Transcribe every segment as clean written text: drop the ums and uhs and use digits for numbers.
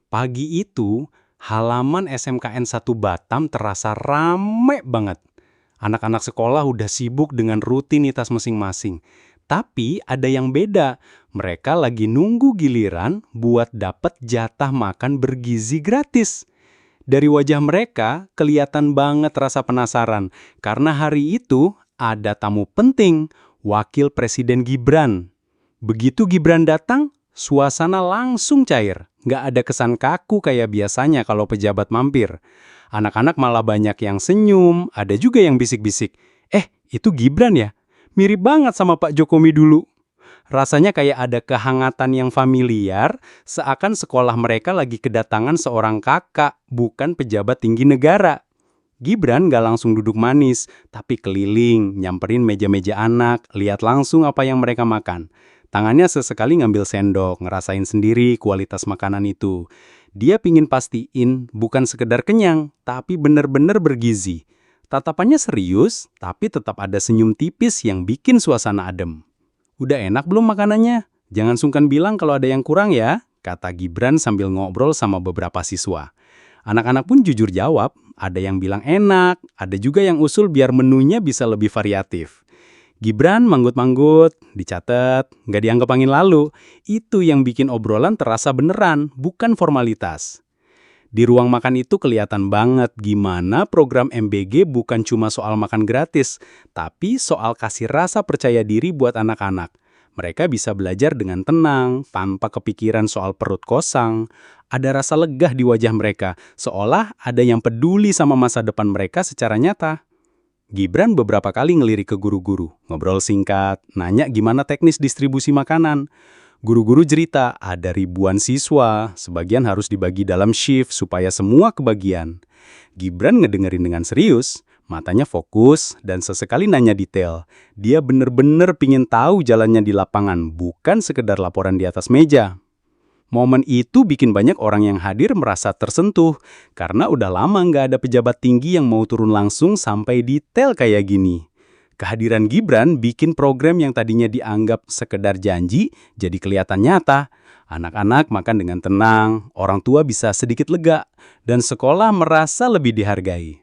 Pagi itu, halaman SMKN 1 Batam terasa rame banget. Anak-anak sekolah udah sibuk dengan rutinitas masing-masing. Tapi ada yang beda. Mereka lagi nunggu giliran buat dapat jatah makan bergizi gratis. Dari wajah mereka kelihatan banget rasa penasaran. Karena hari itu ada tamu penting, Wakil Presiden Gibran. Begitu Gibran datang, suasana langsung cair. Nggak ada kesan kaku kayak biasanya kalau pejabat mampir. Anak-anak malah banyak yang senyum, ada juga yang bisik-bisik. Itu Gibran ya? Mirip banget sama Pak Jokowi dulu. Rasanya kayak ada kehangatan yang familiar, seakan sekolah mereka lagi kedatangan seorang kakak, bukan pejabat tinggi negara. Gibran nggak langsung duduk manis, tapi keliling, nyamperin meja-meja anak, lihat langsung apa yang mereka makan. Tangannya sesekali ngambil sendok, ngerasain sendiri kualitas makanan itu. Dia pingin pastiin bukan sekedar kenyang, tapi bener-bener bergizi. Tatapannya serius, tapi tetap ada senyum tipis yang bikin suasana adem. Udah enak belum makanannya? Jangan sungkan bilang kalau ada yang kurang ya, kata Gibran sambil ngobrol sama beberapa siswa. Anak-anak pun jujur jawab, ada yang bilang enak, ada juga yang usul biar menunya bisa lebih variatif. Gibran manggut-manggut, dicatat, nggak dianggap angin lalu. Itu yang bikin obrolan terasa beneran, bukan formalitas. Di ruang makan itu kelihatan banget gimana program MBG bukan cuma soal makan gratis, tapi soal kasih rasa percaya diri buat anak-anak. Mereka bisa belajar dengan tenang, tanpa kepikiran soal perut kosong. Ada rasa lega di wajah mereka, seolah ada yang peduli sama masa depan mereka secara nyata. Gibran beberapa kali ngelirik ke guru-guru, ngobrol singkat, nanya gimana teknis distribusi makanan. Guru-guru cerita ada ribuan siswa, sebagian harus dibagi dalam shift supaya semua kebagian. Gibran ngedengerin dengan serius, matanya fokus dan sesekali nanya detail. Dia bener-bener pingin tahu jalannya di lapangan, bukan sekedar laporan di atas meja. Momen itu bikin banyak orang yang hadir merasa tersentuh, karena udah lama nggak ada pejabat tinggi yang mau turun langsung sampai detail kayak gini. Kehadiran Gibran bikin program yang tadinya dianggap sekedar janji jadi kelihatan nyata. Anak-anak makan dengan tenang, orang tua bisa sedikit lega, dan sekolah merasa lebih dihargai.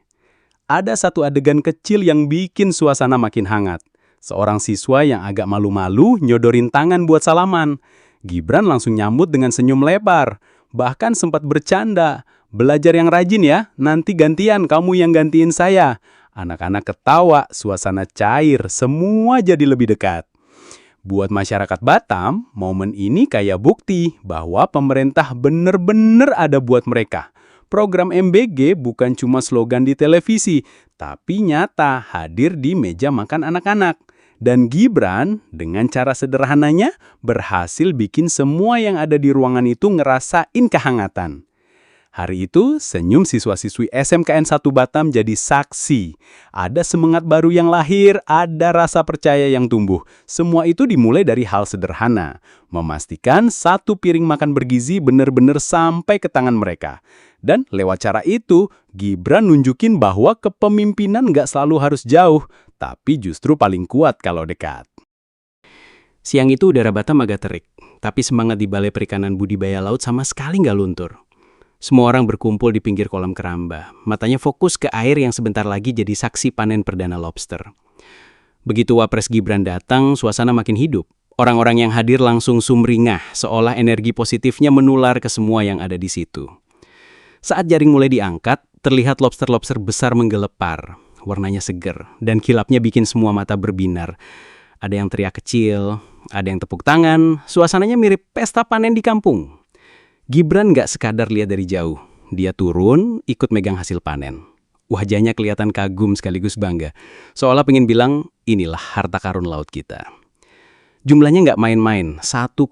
Ada satu adegan kecil yang bikin suasana makin hangat. Seorang siswa yang agak malu-malu nyodorin tangan buat salaman. Gibran langsung nyambut dengan senyum lebar, bahkan sempat bercanda. Belajar yang rajin ya, nanti gantian kamu yang gantiin saya. Anak-anak ketawa, suasana cair, semua jadi lebih dekat. Buat masyarakat Batam, momen ini kayak bukti bahwa pemerintah bener-bener ada buat mereka. Program MBG bukan cuma slogan di televisi, tapi nyata hadir di meja makan anak-anak. Dan Gibran, dengan cara sederhananya, berhasil bikin semua yang ada di ruangan itu ngerasain kehangatan. Hari itu, senyum siswa-siswi SMKN 1 Batam jadi saksi. Ada semangat baru yang lahir, ada rasa percaya yang tumbuh. Semua itu dimulai dari hal sederhana. Memastikan satu piring makan bergizi benar-benar sampai ke tangan mereka. Dan lewat cara itu, Gibran nunjukin bahwa kepemimpinan nggak selalu harus jauh, tapi justru paling kuat kalau dekat. Siang itu udara Batam agak terik, tapi semangat di Balai Perikanan Budidaya Laut sama sekali nggak luntur. Semua orang berkumpul di pinggir kolam keramba. Matanya fokus ke air yang sebentar lagi jadi saksi panen perdana lobster. Begitu Wapres Gibran datang, suasana makin hidup. Orang-orang yang hadir langsung sumringah, seolah energi positifnya menular ke semua yang ada di situ. Saat jaring mulai diangkat, terlihat lobster-lobster besar menggelepar. Warnanya seger, dan kilapnya bikin semua mata berbinar. Ada yang teriak kecil, ada yang tepuk tangan, suasananya mirip pesta panen di kampung. Gibran nggak sekadar lihat dari jauh. Dia turun, ikut megang hasil panen. Wajahnya kelihatan kagum sekaligus bangga. Seolah pengen bilang, inilah harta karun laut kita. Jumlahnya nggak main-main, 1,7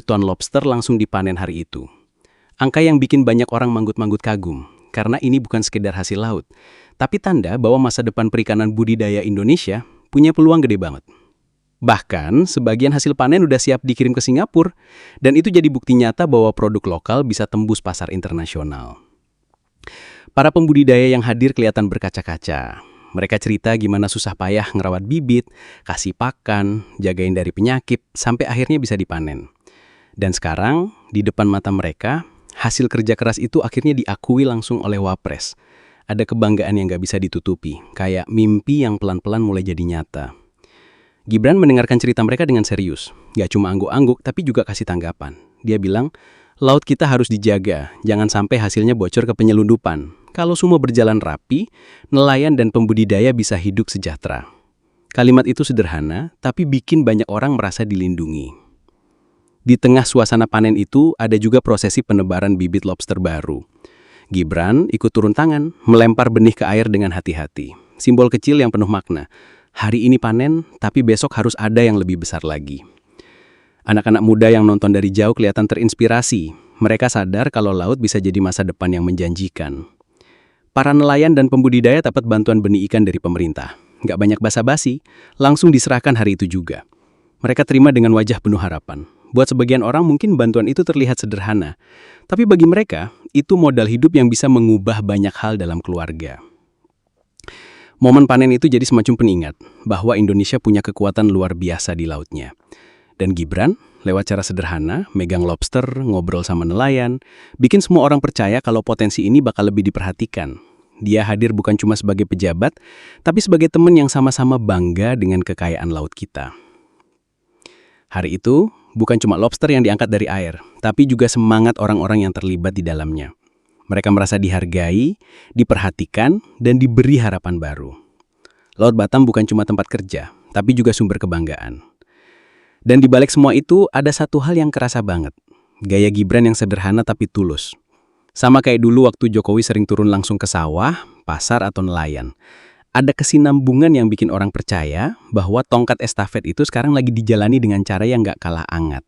ton lobster langsung dipanen hari itu. Angka yang bikin banyak orang manggut-manggut kagum, karena ini bukan sekedar hasil laut, tapi tanda bahwa masa depan perikanan budidaya Indonesia punya peluang gede banget. Bahkan, sebagian hasil panen udah siap dikirim ke Singapura, dan itu jadi bukti nyata bahwa produk lokal bisa tembus pasar internasional. Para pembudidaya yang hadir kelihatan berkaca-kaca. Mereka cerita gimana susah payah ngerawat bibit, kasih pakan, jagain dari penyakit, sampai akhirnya bisa dipanen. Dan sekarang, di depan mata mereka, hasil kerja keras itu akhirnya diakui langsung oleh Wapres. Ada kebanggaan yang gak bisa ditutupi, kayak mimpi yang pelan-pelan mulai jadi nyata. Gibran mendengarkan cerita mereka dengan serius. Gak cuma angguk-angguk, tapi juga kasih tanggapan. Dia bilang, laut kita harus dijaga, jangan sampai hasilnya bocor ke penyelundupan. Kalau semua berjalan rapi, nelayan dan pembudidaya bisa hidup sejahtera. Kalimat itu sederhana, tapi bikin banyak orang merasa dilindungi. Di tengah suasana panen itu, ada juga prosesi penebaran bibit lobster baru. Gibran ikut turun tangan, melempar benih ke air dengan hati-hati. Simbol kecil yang penuh makna. Hari ini panen, tapi besok harus ada yang lebih besar lagi. Anak-anak muda yang nonton dari jauh kelihatan terinspirasi. Mereka sadar kalau laut bisa jadi masa depan yang menjanjikan. Para nelayan dan pembudidaya dapat bantuan benih ikan dari pemerintah. Nggak banyak basa-basi, langsung diserahkan hari itu juga. Mereka terima dengan wajah penuh harapan. Buat sebagian orang mungkin bantuan itu terlihat sederhana. Tapi bagi mereka, itu modal hidup yang bisa mengubah banyak hal dalam keluarga. Momen panen itu jadi semacam pengingat bahwa Indonesia punya kekuatan luar biasa di lautnya. Dan Gibran, lewat cara sederhana, megang lobster, ngobrol sama nelayan, bikin semua orang percaya kalau potensi ini bakal lebih diperhatikan. Dia hadir bukan cuma sebagai pejabat, tapi sebagai teman yang sama-sama bangga dengan kekayaan laut kita. Hari itu, bukan cuma lobster yang diangkat dari air, tapi juga semangat orang-orang yang terlibat di dalamnya. Mereka merasa dihargai, diperhatikan, dan diberi harapan baru. Laut Batam bukan cuma tempat kerja, tapi juga sumber kebanggaan. Dan di balik semua itu, ada satu hal yang kerasa banget. Gaya Gibran yang sederhana tapi tulus. Sama kayak dulu waktu Jokowi sering turun langsung ke sawah, pasar, atau nelayan. Ada kesinambungan yang bikin orang percaya bahwa tongkat estafet itu sekarang lagi dijalani dengan cara yang gak kalah hangat.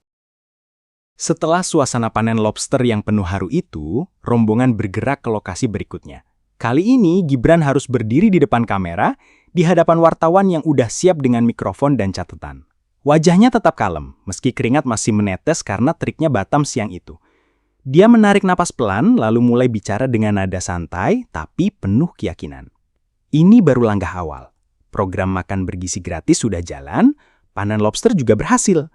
Setelah suasana panen lobster yang penuh haru itu, rombongan bergerak ke lokasi berikutnya. Kali ini Gibran harus berdiri di depan kamera, di hadapan wartawan yang udah siap dengan mikrofon dan catatan. Wajahnya tetap kalem, meski keringat masih menetes karena triknya Batam siang itu. Dia menarik napas pelan, lalu mulai bicara dengan nada santai, tapi penuh keyakinan. Ini baru langkah awal. Program makan bergizi gratis sudah jalan, panen lobster juga berhasil.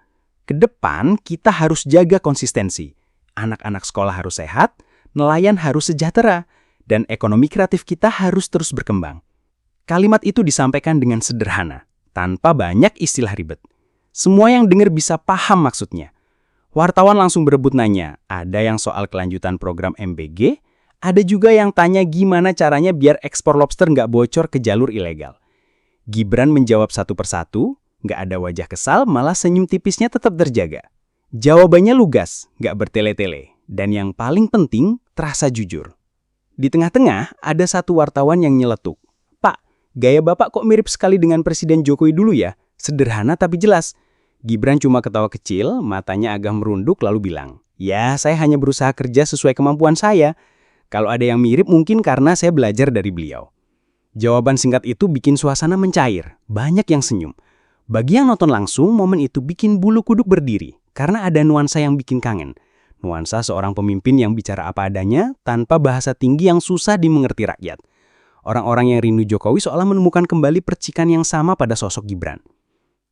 Ke depan, kita harus jaga konsistensi. Anak-anak sekolah harus sehat, nelayan harus sejahtera, dan ekonomi kreatif kita harus terus berkembang. Kalimat itu disampaikan dengan sederhana, tanpa banyak istilah ribet. Semua yang dengar bisa paham maksudnya. Wartawan langsung berebut nanya, ada yang soal kelanjutan program MBG, ada juga yang tanya gimana caranya biar ekspor lobster nggak bocor ke jalur ilegal. Gibran menjawab satu persatu, nggak ada wajah kesal, malah senyum tipisnya tetap terjaga. Jawabannya lugas, nggak bertele-tele, dan yang paling penting, terasa jujur. Di tengah-tengah, ada satu wartawan yang nyeletuk. Pak, gaya Bapak kok mirip sekali dengan Presiden Jokowi dulu ya? Sederhana tapi jelas. Gibran cuma ketawa kecil, matanya agak merunduk lalu bilang, ya saya hanya berusaha kerja sesuai kemampuan saya. Kalau ada yang mirip mungkin karena saya belajar dari beliau. Jawaban singkat itu bikin suasana mencair, banyak yang senyum. Bagi yang nonton langsung, momen itu bikin bulu kuduk berdiri, karena ada nuansa yang bikin kangen. Nuansa seorang pemimpin yang bicara apa adanya, tanpa bahasa tinggi yang susah dimengerti rakyat. Orang-orang yang rindu Jokowi seolah menemukan kembali percikan yang sama pada sosok Gibran.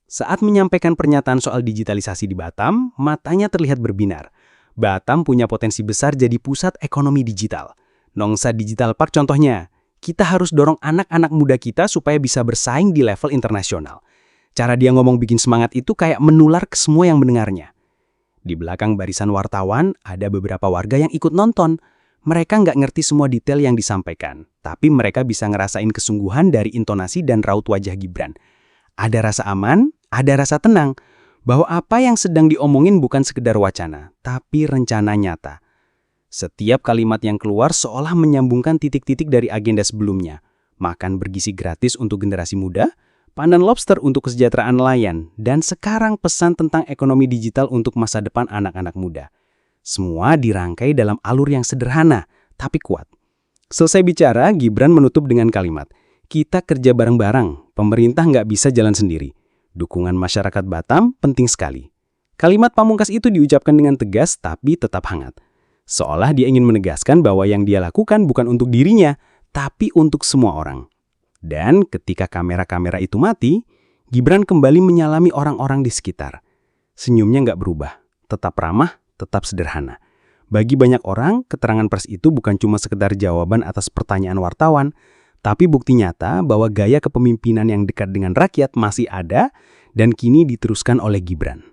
Saat menyampaikan pernyataan soal digitalisasi di Batam, matanya terlihat berbinar. Batam punya potensi besar jadi pusat ekonomi digital. Nongsa Digital Park contohnya. Kita harus dorong anak-anak muda kita supaya bisa bersaing di level internasional. Cara dia ngomong bikin semangat itu kayak menular ke semua yang mendengarnya. Di belakang barisan wartawan, ada beberapa warga yang ikut nonton. Mereka nggak ngerti semua detail yang disampaikan, tapi mereka bisa ngerasain kesungguhan dari intonasi dan raut wajah Gibran. Ada rasa aman, ada rasa tenang, bahwa apa yang sedang diomongin bukan sekedar wacana, tapi rencana nyata. Setiap kalimat yang keluar seolah menyambungkan titik-titik dari agenda sebelumnya. Makan bergizi gratis untuk generasi muda, panen lobster untuk kesejahteraan nelayan, dan sekarang pesan tentang ekonomi digital untuk masa depan anak-anak muda. Semua dirangkai dalam alur yang sederhana, tapi kuat. Selesai bicara, Gibran menutup dengan kalimat, kita kerja bareng-bareng, pemerintah nggak bisa jalan sendiri. Dukungan masyarakat Batam penting sekali. Kalimat pamungkas itu diucapkan dengan tegas tapi tetap hangat. Seolah dia ingin menegaskan bahwa yang dia lakukan bukan untuk dirinya, tapi untuk semua orang. Dan ketika kamera-kamera itu mati, Gibran kembali menyalami orang-orang di sekitar. Senyumnya nggak berubah, tetap ramah, tetap sederhana. Bagi banyak orang, keterangan pers itu bukan cuma sekedar jawaban atas pertanyaan wartawan, tapi bukti nyata bahwa gaya kepemimpinan yang dekat dengan rakyat masih ada dan kini diteruskan oleh Gibran.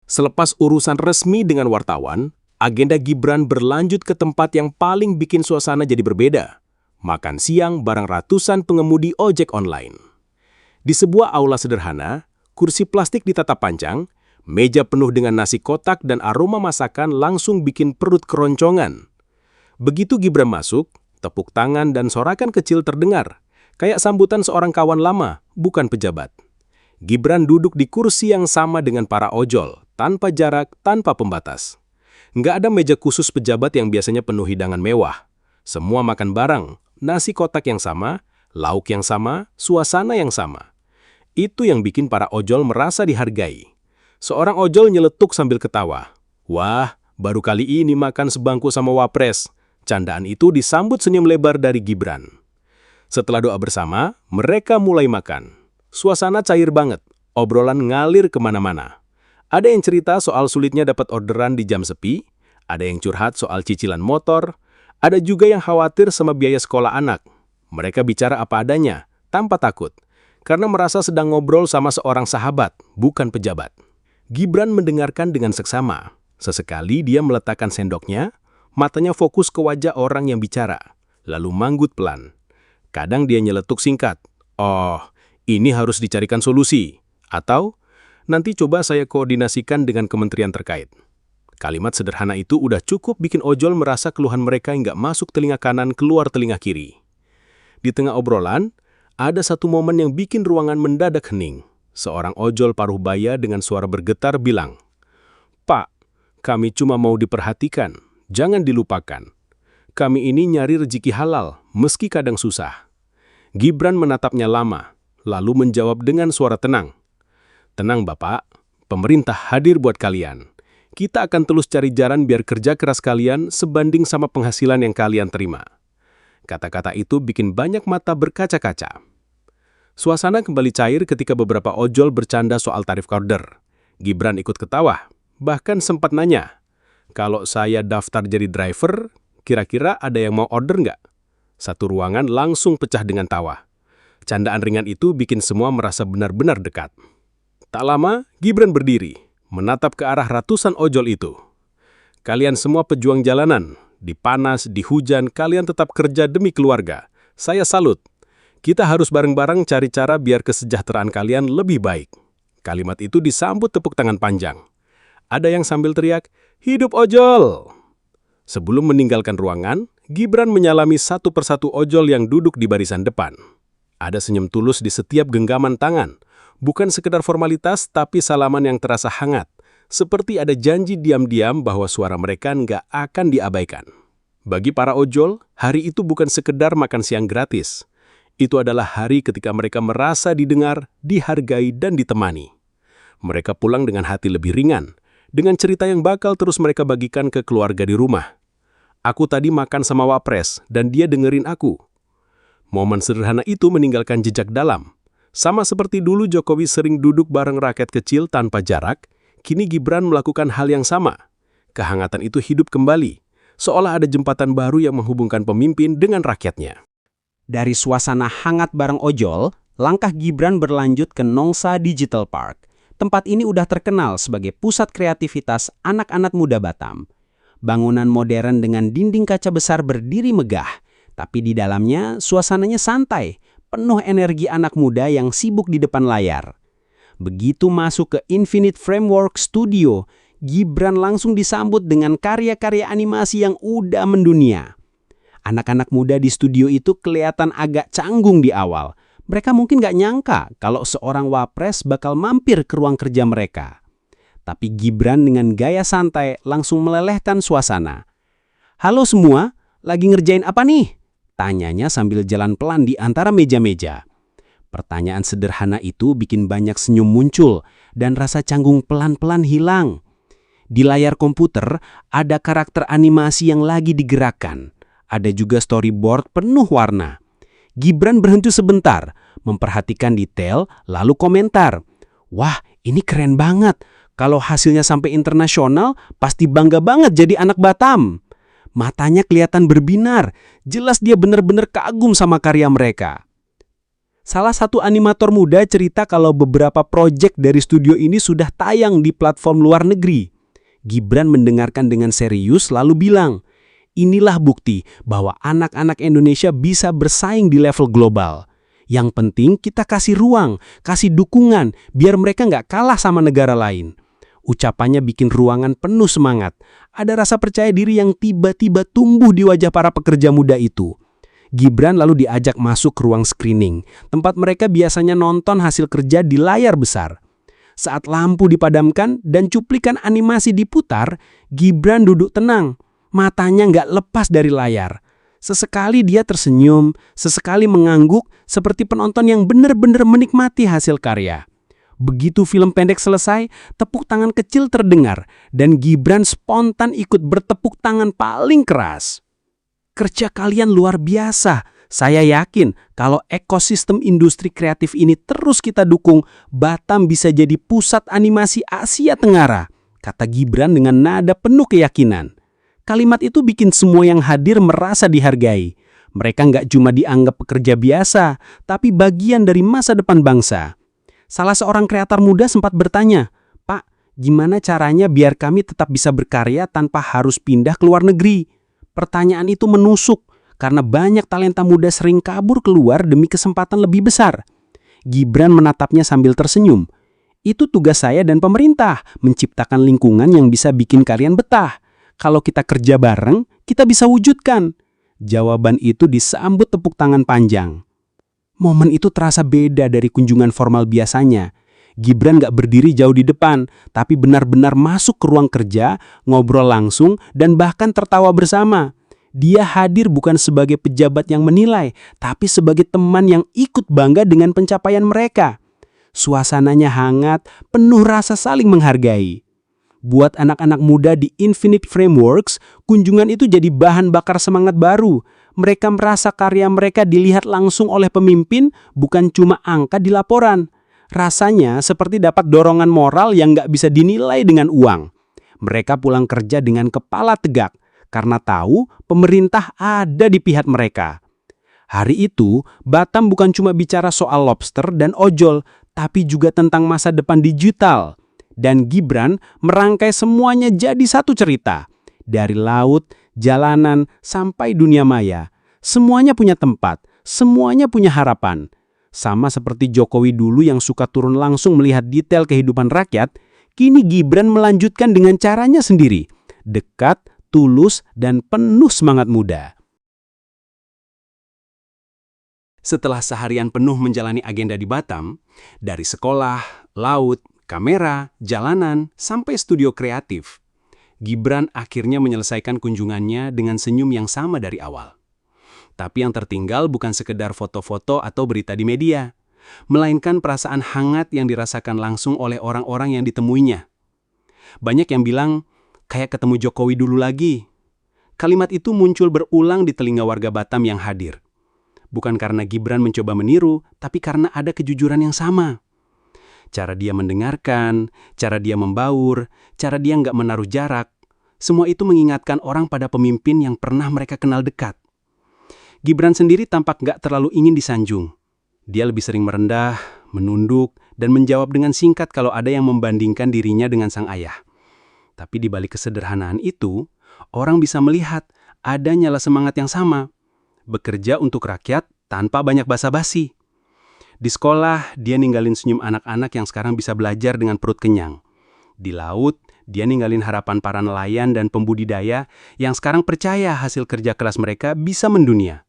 Selepas urusan resmi dengan wartawan, agenda Gibran berlanjut ke tempat yang paling bikin suasana jadi berbeda. Makan siang bareng ratusan pengemudi ojek online. Di sebuah aula sederhana, kursi plastik ditata panjang, meja penuh dengan nasi kotak dan aroma masakan langsung bikin perut keroncongan. Begitu Gibran masuk, tepuk tangan dan sorakan kecil terdengar, kayak sambutan seorang kawan lama, bukan pejabat. Gibran duduk di kursi yang sama dengan para ojol, tanpa jarak, tanpa pembatas. Nggak ada meja khusus pejabat yang biasanya penuh hidangan mewah. Semua makan bareng, nasi kotak yang sama, lauk yang sama, suasana yang sama. Itu yang bikin para ojol merasa dihargai. Seorang ojol nyeletuk sambil ketawa. Wah, baru kali ini makan sebangku sama Wapres. Candaan itu disambut senyum lebar dari Gibran. Setelah doa bersama, mereka mulai makan. Suasana cair banget, obrolan ngalir kemana-mana. Ada yang cerita soal sulitnya dapat orderan di jam sepi, ada yang curhat soal cicilan motor, ada juga yang khawatir sama biaya sekolah anak. Mereka bicara apa adanya, tanpa takut, karena merasa sedang ngobrol sama seorang sahabat, bukan pejabat. Gibran mendengarkan dengan seksama. Sesekali dia meletakkan sendoknya, matanya fokus ke wajah orang yang bicara, lalu manggut pelan. Kadang dia nyeletuk singkat, "Oh, ini harus dicarikan solusi," atau "Nanti coba saya koordinasikan dengan kementerian terkait." Kalimat sederhana itu udah cukup bikin ojol merasa keluhan mereka nggak masuk telinga kanan keluar telinga kiri. Di tengah obrolan, ada satu momen yang bikin ruangan mendadak hening. Seorang ojol paruh baya dengan suara bergetar bilang, "Pak, kami cuma mau diperhatikan, jangan dilupakan. Kami ini nyari rezeki halal, meski kadang susah." Gibran menatapnya lama, lalu menjawab dengan suara tenang, "Tenang Bapak, pemerintah hadir buat kalian. Kita akan terus cari jalan biar kerja keras kalian sebanding sama penghasilan yang kalian terima." Kata-kata itu bikin banyak mata berkaca-kaca. Suasana kembali cair ketika beberapa ojol bercanda soal tarif order. Gibran ikut ketawa, bahkan sempat nanya, "Kalau saya daftar jadi driver, kira-kira ada yang mau order nggak?" Satu ruangan langsung pecah dengan tawa. Candaan ringan itu bikin semua merasa benar-benar dekat. Tak lama, Gibran berdiri, menatap ke arah ratusan ojol itu. "Kalian semua pejuang jalanan. Di panas, di hujan, kalian tetap kerja demi keluarga. Saya salut. Kita harus bareng-bareng cari cara biar kesejahteraan kalian lebih baik." Kalimat itu disambut tepuk tangan panjang. Ada yang sambil teriak, "Hidup ojol!" Sebelum meninggalkan ruangan, Gibran menyalami satu persatu ojol yang duduk di barisan depan. Ada senyum tulus di setiap genggaman tangan. Bukan sekedar formalitas, tapi salaman yang terasa hangat. Seperti ada janji diam-diam bahwa suara mereka nggak akan diabaikan. Bagi para ojol, hari itu bukan sekedar makan siang gratis. Itu adalah hari ketika mereka merasa didengar, dihargai, dan ditemani. Mereka pulang dengan hati lebih ringan, dengan cerita yang bakal terus mereka bagikan ke keluarga di rumah. "Aku tadi makan sama Wapres, dan dia dengerin aku." Momen sederhana itu meninggalkan jejak dalam. Sama seperti dulu Jokowi sering duduk bareng rakyat kecil tanpa jarak, kini Gibran melakukan hal yang sama. Kehangatan itu hidup kembali, seolah ada jembatan baru yang menghubungkan pemimpin dengan rakyatnya. Dari suasana hangat bareng ojol, langkah Gibran berlanjut ke Nongsa Digital Park. Tempat ini udah terkenal sebagai pusat kreativitas anak-anak muda Batam. Bangunan modern dengan dinding kaca besar berdiri megah, tapi di dalamnya suasananya santai, penuh energi anak muda yang sibuk di depan layar. Begitu masuk ke Infinite Framework Studio, Gibran langsung disambut dengan karya-karya animasi yang udah mendunia. Anak-anak muda di studio itu kelihatan agak canggung di awal. Mereka mungkin gak nyangka kalau seorang Wapres bakal mampir ke ruang kerja mereka. Tapi Gibran dengan gaya santai langsung melelehkan suasana. "Halo semua, lagi ngerjain apa nih?" tanyanya sambil jalan pelan di antara meja-meja. Pertanyaan sederhana itu bikin banyak senyum muncul dan rasa canggung pelan-pelan hilang. Di layar komputer ada karakter animasi yang lagi digerakkan. Ada juga storyboard penuh warna. Gibran berhenti sebentar, memperhatikan detail, lalu komentar. "Wah, ini keren banget. Kalau hasilnya sampai internasional, pasti bangga banget jadi anak Batam. Matanya kelihatan berbinar, jelas dia benar-benar kagum sama karya mereka. Salah satu animator muda cerita kalau beberapa proyek dari studio ini sudah tayang di platform luar negeri. Gibran mendengarkan dengan serius lalu bilang, inilah bukti bahwa anak-anak Indonesia bisa bersaing di level global. Yang penting kita kasih ruang, kasih dukungan, biar mereka nggak kalah sama negara lain. Ucapannya bikin ruangan penuh semangat. Ada rasa percaya diri yang tiba-tiba tumbuh di wajah para pekerja muda itu. Gibran lalu diajak masuk ke ruang screening, tempat mereka biasanya nonton hasil kerja di layar besar. Saat lampu dipadamkan dan cuplikan animasi diputar, Gibran duduk tenang. Matanya nggak lepas dari layar. Sesekali dia tersenyum, sesekali mengangguk, seperti penonton yang benar-benar menikmati hasil karya. Begitu film pendek selesai, tepuk tangan kecil terdengar, dan Gibran spontan ikut bertepuk tangan paling keras. Kerja kalian luar biasa. Saya yakin kalau ekosistem industri kreatif ini terus kita dukung, Batam bisa jadi pusat animasi Asia Tenggara, kata Gibran dengan nada penuh keyakinan. Kalimat itu bikin semua yang hadir merasa dihargai. Mereka nggak cuma dianggap pekerja biasa, tapi bagian dari masa depan bangsa. Salah seorang kreator muda sempat bertanya, "Pak, gimana caranya biar kami tetap bisa berkarya tanpa harus pindah ke luar negeri?" Pertanyaan itu menusuk, karena banyak talenta muda sering kabur keluar demi kesempatan lebih besar. Gibran menatapnya sambil tersenyum. Itu tugas saya dan pemerintah, menciptakan lingkungan yang bisa bikin kalian betah. Kalau kita kerja bareng, kita bisa wujudkan. Jawaban itu disambut tepuk tangan panjang. Momen itu terasa beda dari kunjungan formal biasanya. Gibran gak berdiri jauh di depan, tapi benar-benar masuk ke ruang kerja, ngobrol langsung, dan bahkan tertawa bersama. Dia hadir bukan sebagai pejabat yang menilai, tapi sebagai teman yang ikut bangga dengan pencapaian mereka. Suasananya hangat, penuh rasa saling menghargai. Buat anak-anak muda di Infinite Frameworks, kunjungan itu jadi bahan bakar semangat baru. Mereka merasa karya mereka dilihat langsung oleh pemimpin, bukan cuma angka di laporan. Rasanya seperti dapat dorongan moral yang nggak bisa dinilai dengan uang. Mereka pulang kerja dengan kepala tegak, karena tahu pemerintah ada di pihak mereka. Hari itu, Batam bukan cuma bicara soal lobster dan ojol, tapi juga tentang masa depan digital. Dan Gibran merangkai semuanya jadi satu cerita. Dari laut, jalanan, sampai dunia maya. Semuanya punya tempat, semuanya punya harapan. Sama seperti Jokowi dulu yang suka turun langsung melihat detail kehidupan rakyat, kini Gibran melanjutkan dengan caranya sendiri. Dekat, tulus, dan penuh semangat muda. Setelah seharian penuh menjalani agenda di Batam, dari sekolah, laut, kamera, jalanan, sampai studio kreatif, Gibran akhirnya menyelesaikan kunjungannya dengan senyum yang sama dari awal. Tapi yang tertinggal bukan sekedar foto-foto atau berita di media, melainkan perasaan hangat yang dirasakan langsung oleh orang-orang yang ditemuinya. Banyak yang bilang, kayak ketemu Jokowi dulu lagi. Kalimat itu muncul berulang di telinga warga Batam yang hadir. Bukan karena Gibran mencoba meniru, tapi karena ada kejujuran yang sama. Cara dia mendengarkan, cara dia membaur, cara dia nggak menaruh jarak, semua itu mengingatkan orang pada pemimpin yang pernah mereka kenal dekat. Gibran sendiri tampak nggak terlalu ingin disanjung. Dia lebih sering merendah, menunduk, dan menjawab dengan singkat kalau ada yang membandingkan dirinya dengan sang ayah. Tapi di balik kesederhanaan itu, orang bisa melihat ada nyala semangat yang sama. Bekerja untuk rakyat tanpa banyak basa-basi. Di sekolah, dia ninggalin senyum anak-anak yang sekarang bisa belajar dengan perut kenyang. Di laut, dia ninggalin harapan para nelayan dan pembudidaya yang sekarang percaya hasil kerja keras mereka bisa mendunia.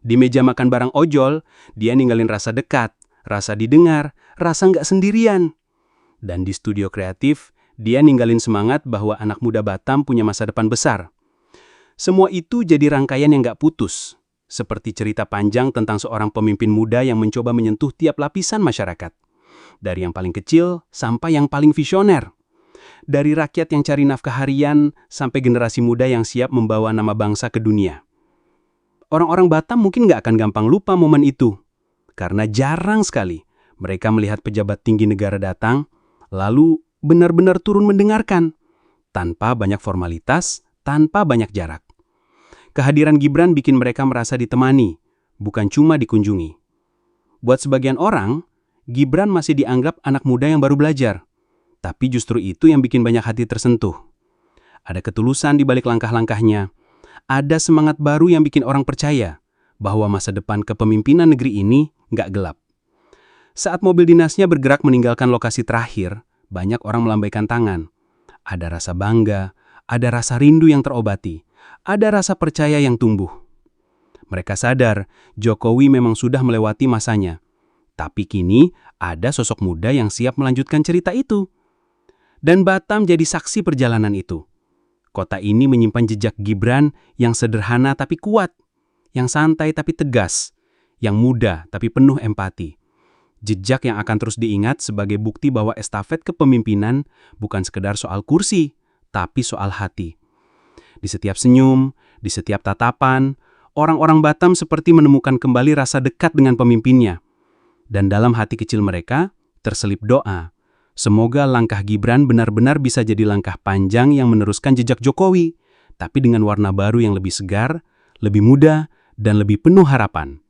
Di meja makan barang ojol, dia ninggalin rasa dekat, rasa didengar, rasa nggak sendirian. Dan di studio kreatif, dia ninggalin semangat bahwa anak muda Batam punya masa depan besar. Semua itu jadi rangkaian yang nggak putus, seperti cerita panjang tentang seorang pemimpin muda yang mencoba menyentuh tiap lapisan masyarakat. Dari yang paling kecil sampai yang paling visioner. Dari rakyat yang cari nafkah harian sampai generasi muda yang siap membawa nama bangsa ke dunia. Orang-orang Batam mungkin nggak akan gampang lupa momen itu. Karena jarang sekali mereka melihat pejabat tinggi negara datang, lalu benar-benar turun mendengarkan, tanpa banyak formalitas, tanpa banyak jarak. Kehadiran Gibran bikin mereka merasa ditemani, bukan cuma dikunjungi. Buat sebagian orang, Gibran masih dianggap anak muda yang baru belajar. Tapi justru itu yang bikin banyak hati tersentuh. Ada ketulusan di balik langkah-langkahnya. Ada semangat baru yang bikin orang percaya bahwa masa depan kepemimpinan negeri ini nggak gelap. Saat mobil dinasnya bergerak meninggalkan lokasi terakhir, banyak orang melambaikan tangan. Ada rasa bangga, ada rasa rindu yang terobati, ada rasa percaya yang tumbuh. Mereka sadar Jokowi memang sudah melewati masanya. Tapi kini ada sosok muda yang siap melanjutkan cerita itu. Dan Batam jadi saksi perjalanan itu. Kota ini menyimpan jejak Gibran yang sederhana tapi kuat, yang santai tapi tegas, yang muda tapi penuh empati. Jejak yang akan terus diingat sebagai bukti bahwa estafet kepemimpinan bukan sekedar soal kursi, tapi soal hati. Di setiap senyum, di setiap tatapan, orang-orang Batam seperti menemukan kembali rasa dekat dengan pemimpinnya. Dan dalam hati kecil mereka, terselip doa. Semoga langkah Gibran benar-benar bisa jadi langkah panjang yang meneruskan jejak Jokowi, tapi dengan warna baru yang lebih segar, lebih muda, dan lebih penuh harapan.